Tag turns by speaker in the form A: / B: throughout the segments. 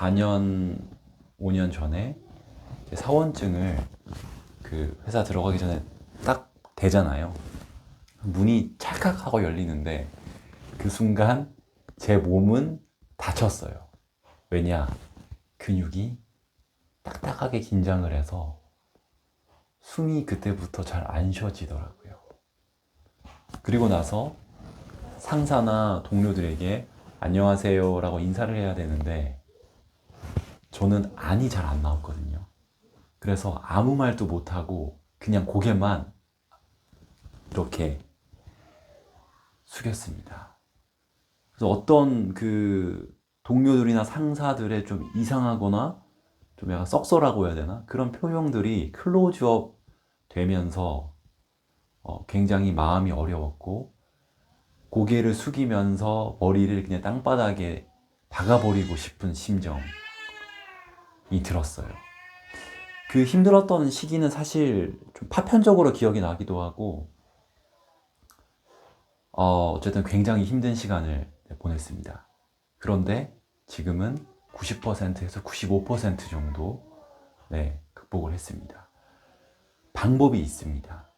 A: 4년, 5년 전에 제 사원증을 그 회사 들어가기 전에 딱 대잖아요. 문이 찰칵 하고 열리는데 그 순간 제 몸은 다쳤어요. 왜냐? 근육이 딱딱하게 긴장을 해서 숨이 그때부터 잘 안 쉬어지더라고요. 그리고 나서 상사나 동료들에게 안녕하세요 라고 인사를 해야 되는데 저는 안이 잘 안 나왔거든요. 그래서 아무 말도 못하고 그냥 고개만 이렇게 숙였습니다. 그래서 어떤 그 동료들이나 상사들의 좀 이상하거나 좀 약간 썩소라고 해야 되나? 그런 표정들이 클로즈업 되면서 굉장히 마음이 어려웠고 고개를 숙이면서 머리를 그냥 땅바닥에 박아버리고 싶은 심정이 들었어요. 그 힘들었던 시기는 사실 좀 파편적으로 기억이 나기도 하고 어쨌든 굉장히 힘든 시간을 보냈습니다. 그런데 지금은 90%에서 95% 정도 극복을 했습니다. 방법이 있습니다.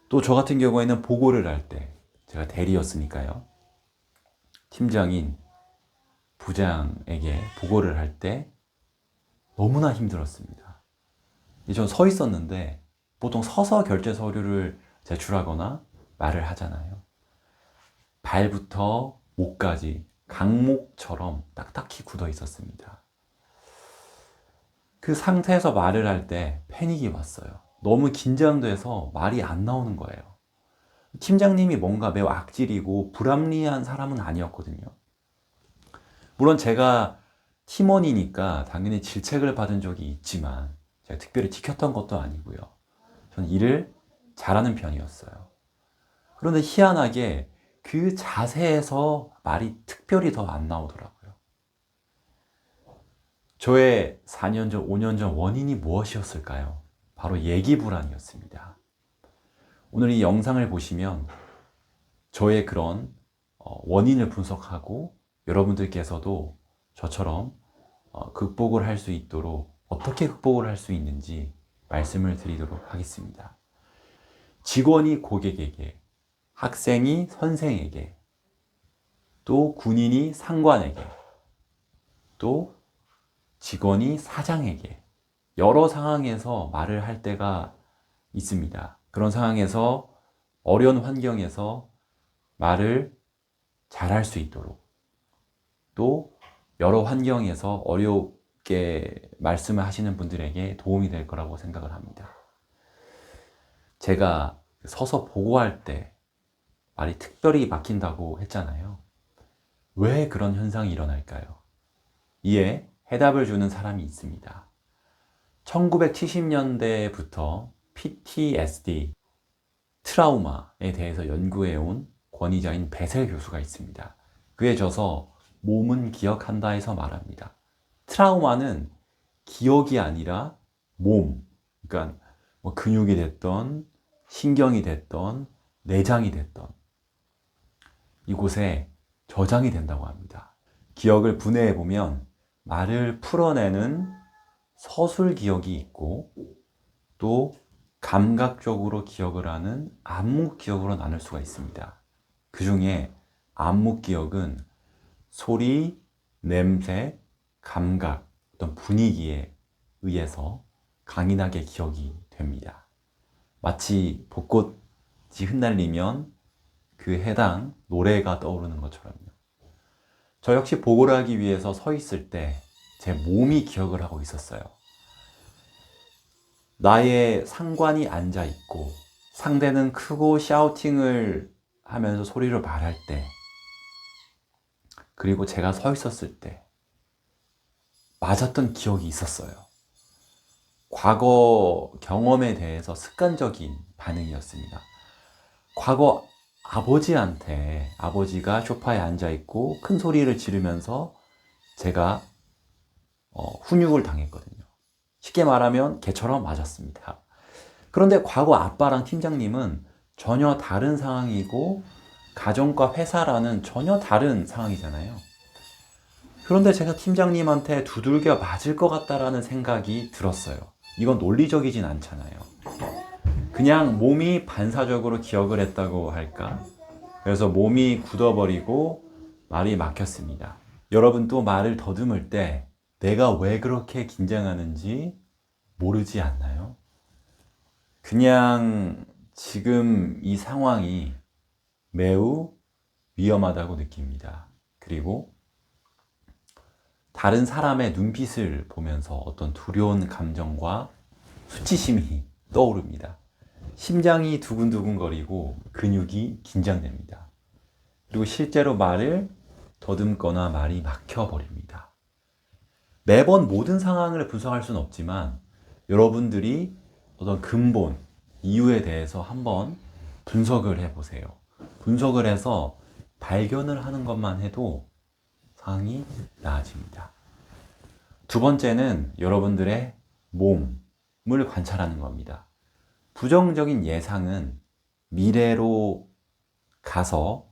A: 또 저 같은 경우에는 보고를 할 때, 제가 대리였으니까요. 팀장인 부장에게 보고를 할 때 너무나 힘들었습니다. 전 서 있었는데 보통 서서 결제 서류를 제출하거나 말을 하잖아요. 발부터 목까지 강목처럼 딱딱히 굳어 있었습니다. 그 상태에서 말을 할 때 패닉이 왔어요. 너무 긴장돼서 말이 안 나오는 거예요. 팀장님이 뭔가 매우 악질이고 불합리한 사람은 아니었거든요. 물론 제가 팀원이니까 당연히 질책을 받은 적이 있지만 제가 특별히 지켰던 것도 아니고요. 저는 일을 잘하는 편이었어요. 그런데 희한하게 그 자세에서 말이 특별히 더 안 나오더라고요. 저의 4년 전, 5년 전 원인이 무엇이었을까요? 바로 얘기 불안이었습니다. 오늘 이 영상을 보시면 저의 그런 원인을 분석하고 여러분들께서도 저처럼 극복을 할 수 있도록 어떻게 극복을 할 수 있는지 말씀을 드리도록 하겠습니다. 직원이 고객에게, 학생이 선생에게, 또 군인이 상관에게, 또 직원이 사장에게 여러 상황에서 말을 할 때가 있습니다. 그런 상황에서 어려운 환경에서 말을 잘할 수 있도록 또 여러 환경에서 어렵게 말씀을 하시는 분들에게 도움이 될 거라고 생각을 합니다. 제가 서서 보고할 때 말이 특별히 막힌다고 했잖아요. 왜 그런 현상이 일어날까요? 이에 해답을 주는 사람이 있습니다. 1970년대부터 PTSD, 트라우마에 대해서 연구해온 권위자인 베셀 교수가 있습니다. 그에 져서 몸은 기억한다에서 말합니다. 트라우마는 기억이 아니라 몸, 그러니까 뭐 근육이 됐던, 신경이 됐던, 내장이 됐던 이곳에 저장이 된다고 합니다. 기억을 분해해보면 말을 풀어내는 서술 기억이 있고 또 감각적으로 기억을 하는 암묵 기억으로 나눌 수가 있습니다. 그 중에 암묵 기억은 소리, 냄새, 감각, 어떤 분위기에 의해서 강인하게 기억이 됩니다. 마치 벚꽃이 흩날리면 그 해당 노래가 떠오르는 것처럼요. 저 역시 보고를 하기 위해서 서 있을 때 제 몸이 기억을 하고 있었어요. 나의 상관이 앉아 있고 상대는 크고 샤우팅을 하면서 소리로 말할 때 그리고 제가 서 있었을 때 맞았던 기억이 있었어요. 과거 경험에 대해서 습관적인 반응이었습니다. 과거 아버지한테 아버지가 소파에 앉아 있고 큰 소리를 지르면서 제가 훈육을 당했거든요. 쉽게 말하면 개처럼 맞았습니다. 그런데 과거 아빠랑 팀장님은 전혀 다른 상황이고 가정과 회사라는 전혀 다른 상황이잖아요. 그런데 제가 팀장님한테 두들겨 맞을 것 같다라는 생각이 들었어요. 이건 논리적이진 않잖아요. 그냥 몸이 반사적으로 기억을 했다고 할까? 그래서 몸이 굳어버리고 말이 막혔습니다. 여러분 또 말을 더듬을 때 내가 왜 그렇게 긴장하는지 모르지 않나요? 그냥 지금 이 상황이 매우 위험하다고 느낍니다. 그리고 다른 사람의 눈빛을 보면서 어떤 두려운 감정과 수치심이 떠오릅니다. 심장이 두근두근거리고 근육이 긴장됩니다. 그리고 실제로 말을 더듬거나 말이 막혀버립니다. 매번 모든 상황을 분석할 수는 없지만 여러분들이 어떤 근본, 이유에 대해서 한번 분석을 해보세요. 분석을 해서 발견을 하는 것만 해도 상황이 나아집니다. 두 번째는 여러분들의 몸을 관찰하는 겁니다. 부정적인 예상은 미래로 가서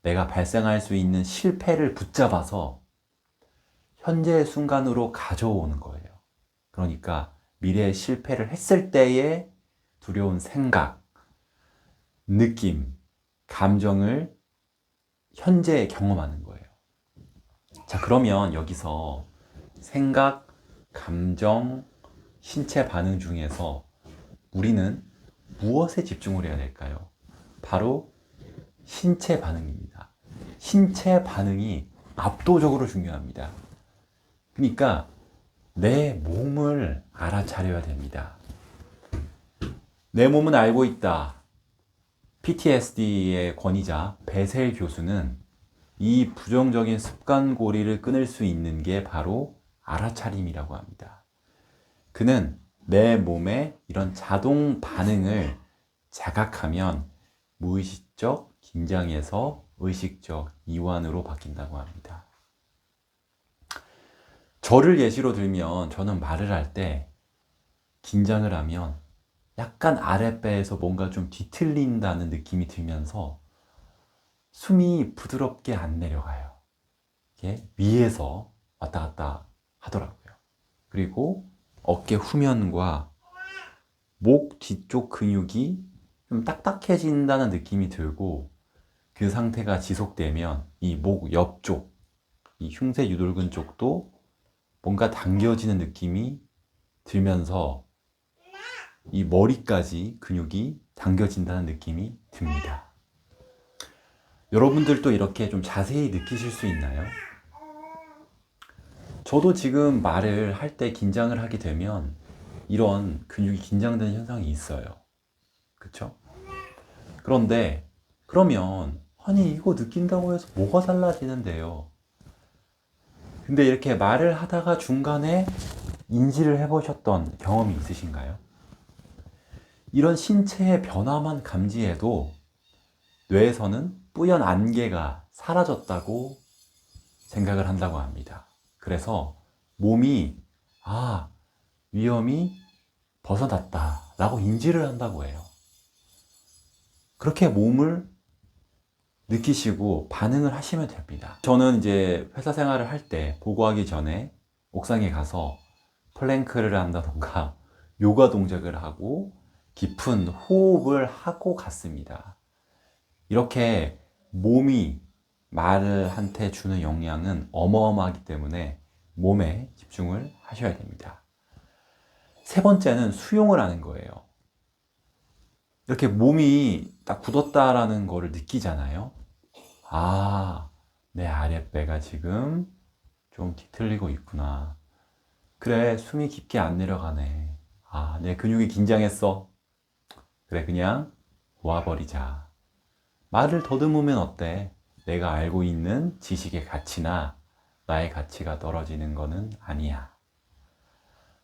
A: 내가 발생할 수 있는 실패를 붙잡아서 현재의 순간으로 가져오는 거예요. 그러니까 미래의 실패를 했을 때의 두려운 생각, 느낌, 감정을 현재 경험하는 거예요. 자, 그러면 여기서 생각, 감정, 신체 반응 중에서 우리는 무엇에 집중을 해야 될까요? 바로 신체 반응입니다. 신체 반응이 압도적으로 중요합니다. 그러니까 내 몸을 알아차려야 됩니다. 내 몸은 알고 있다. PTSD의 권위자 베셀 교수는 이 부정적인 습관고리를 끊을 수 있는 게 바로 알아차림이라고 합니다. 그는 내 몸의 이런 자동 반응을 자각하면 무의식적 긴장에서 의식적 이완으로 바뀐다고 합니다. 저를 예시로 들면 저는 말을 할 때 긴장을 하면 약간 아랫배에서 뭔가 좀 뒤틀린다는 느낌이 들면서 숨이 부드럽게 안 내려가요. 이게 위에서 왔다 갔다 하더라고요. 그리고 어깨 후면과 목 뒤쪽 근육이 좀 딱딱해진다는 느낌이 들고 그 상태가 지속되면 이 목 옆쪽, 이 흉쇄 유돌근 쪽도 뭔가 당겨지는 느낌이 들면서 이 머리까지 근육이 당겨진다는 느낌이 듭니다. 여러분들도 이렇게 좀 자세히 느끼실 수 있나요? 저도 지금 말을 할 때 긴장을 하게 되면 이런 근육이 긴장되는 현상이 있어요. 그쵸? 그런데 그러면 아니 이거 느낀다고 해서 뭐가 달라지는데요? 근데 이렇게 말을 하다가 중간에 인지를 해보셨던 경험이 있으신가요? 이런 신체의 변화만 감지해도 뇌에서는 뿌연 안개가 사라졌다고 생각을 한다고 합니다. 그래서 몸이 위험이 벗어났다 라고 인지를 한다고 해요. 그렇게 몸을 느끼시고 반응을 하시면 됩니다. 저는 이제 회사 생활을 할 때 보고하기 전에 옥상에 가서 플랭크를 한다던가 요가 동작을 하고 깊은 호흡을 하고 갔습니다. 이렇게 몸이 말한테 주는 영향은 어마어마하기 때문에 몸에 집중을 하셔야 됩니다. 세 번째는 수용을 하는 거예요. 이렇게 몸이 딱 굳었다라는 거를 느끼잖아요. 내 아랫배가 지금 좀 뒤틀리고 있구나. 그래, 숨이 깊게 안 내려가네. 내 근육이 긴장했어. 그래, 그냥 놓아버리자. 말을 더듬으면 어때? 내가 알고 있는 지식의 가치나 나의 가치가 떨어지는 거는 아니야.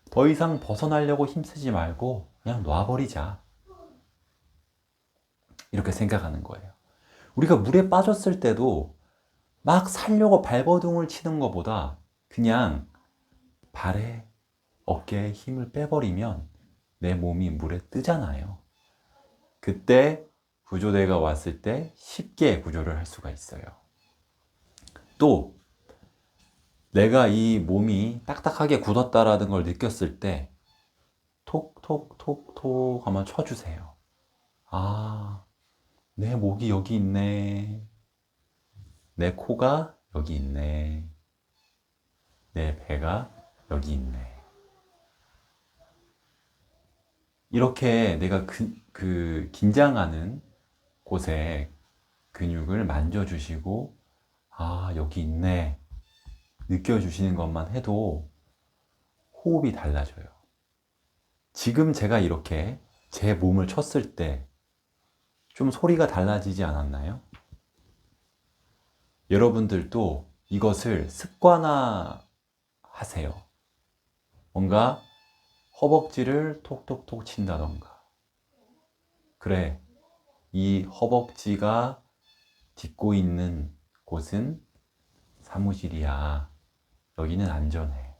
A: 더 이상 벗어나려고 힘쓰지 말고 그냥 놔버리자. 이렇게 생각하는 거예요. 우리가 물에 빠졌을 때도 막 살려고 발버둥을 치는 것보다 그냥 발에 어깨에 힘을 빼버리면 내 몸이 물에 뜨잖아요. 그때 구조대가 왔을 때 쉽게 구조를 할 수가 있어요. 또 내가 이 몸이 딱딱하게 굳었다라는 걸 느꼈을 때 톡톡톡톡 한번 쳐주세요. 아, 내 목이 여기 있네. 내 코가 여기 있네. 내 배가 여기 있네. 이렇게 내가 긴장하는 곳에 근육을 만져주시고, 아, 여기 있네. 느껴주시는 것만 해도 호흡이 달라져요. 지금 제가 이렇게 제 몸을 쳤을 때 좀 소리가 달라지지 않았나요? 여러분들도 이것을 습관화하세요. 뭔가 허벅지를 톡톡톡 친다던가. 그래, 이 허벅지가 딛고 있는 곳은 사무실이야. 여기는 안전해.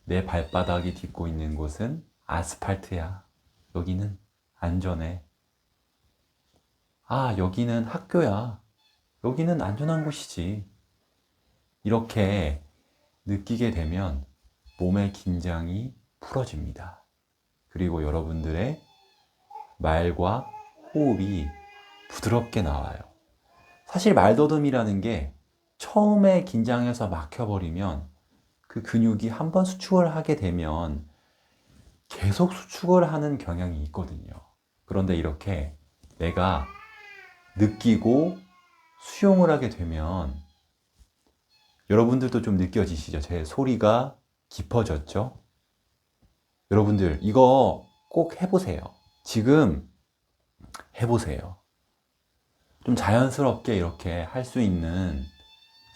A: 내 발바닥이 딛고 있는 곳은 아스팔트야. 여기는 안전해. 아, 여기는 학교야. 여기는 안전한 곳이지. 이렇게 느끼게 되면 몸의 긴장이 풀어집니다. 그리고 여러분들의 말과 호흡이 부드럽게 나와요. 사실 말더듬이라는 게 처음에 긴장해서 막혀버리면 그 근육이 한번 수축을 하게 되면 계속 수축을 하는 경향이 있거든요. 그런데 이렇게 내가 느끼고 수용을 하게 되면 여러분들도 좀 느껴지시죠? 제 소리가 깊어졌죠? 여러분들 이거 꼭 해보세요. 지금 해보세요. 좀 자연스럽게 이렇게 할 수 있는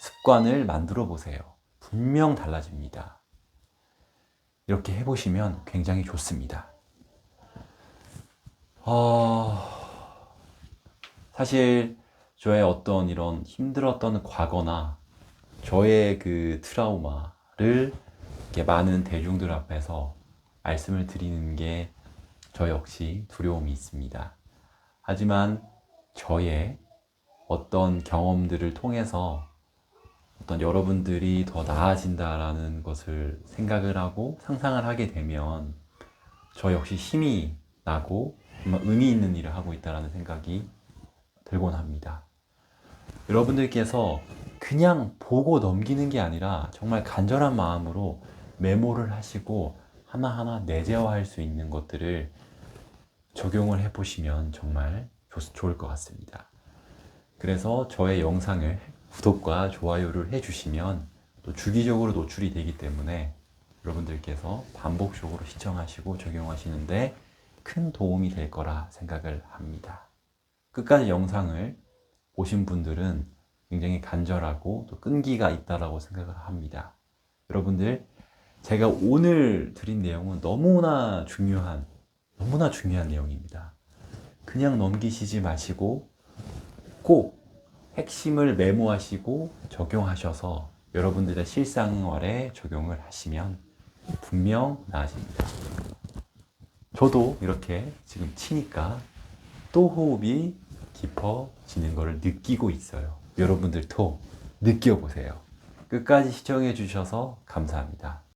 A: 습관을 만들어 보세요. 분명 달라집니다. 이렇게 해보시면 굉장히 좋습니다. 사실 저의 어떤 이런 힘들었던 과거나 저의 그 트라우마를 이렇게 많은 대중들 앞에서 말씀을 드리는 게 저 역시 두려움이 있습니다. 하지만 저의 어떤 경험들을 통해서 어떤 여러분들이 더 나아진다라는 것을 생각을 하고 상상을 하게 되면 저 역시 힘이 나고 정말 의미 있는 일을 하고 있다는 생각이 들곤 합니다. 여러분들께서 그냥 보고 넘기는 게 아니라 정말 간절한 마음으로 메모를 하시고 하나하나 내재화할 수 있는 것들을 적용을 해보시면 정말 좋을 것 같습니다. 그래서 저의 영상을 구독과 좋아요를 해주시면 또 주기적으로 노출이 되기 때문에 여러분들께서 반복적으로 시청하시고 적용하시는데 큰 도움이 될 거라 생각을 합니다. 끝까지 영상을 보신 분들은 굉장히 간절하고 또 끈기가 있다라고 생각을 합니다. 여러분들, 제가 오늘 드린 내용은 너무나 중요한 내용입니다. 그냥 넘기시지 마시고 꼭 핵심을 메모하시고 적용하셔서 여러분들의 실생활에 적용을 하시면 분명 나아집니다. 저도 이렇게 지금 치니까 또 호흡이 깊어지는 것을 느끼고 있어요. 여러분들도 느껴보세요. 끝까지 시청해 주셔서 감사합니다.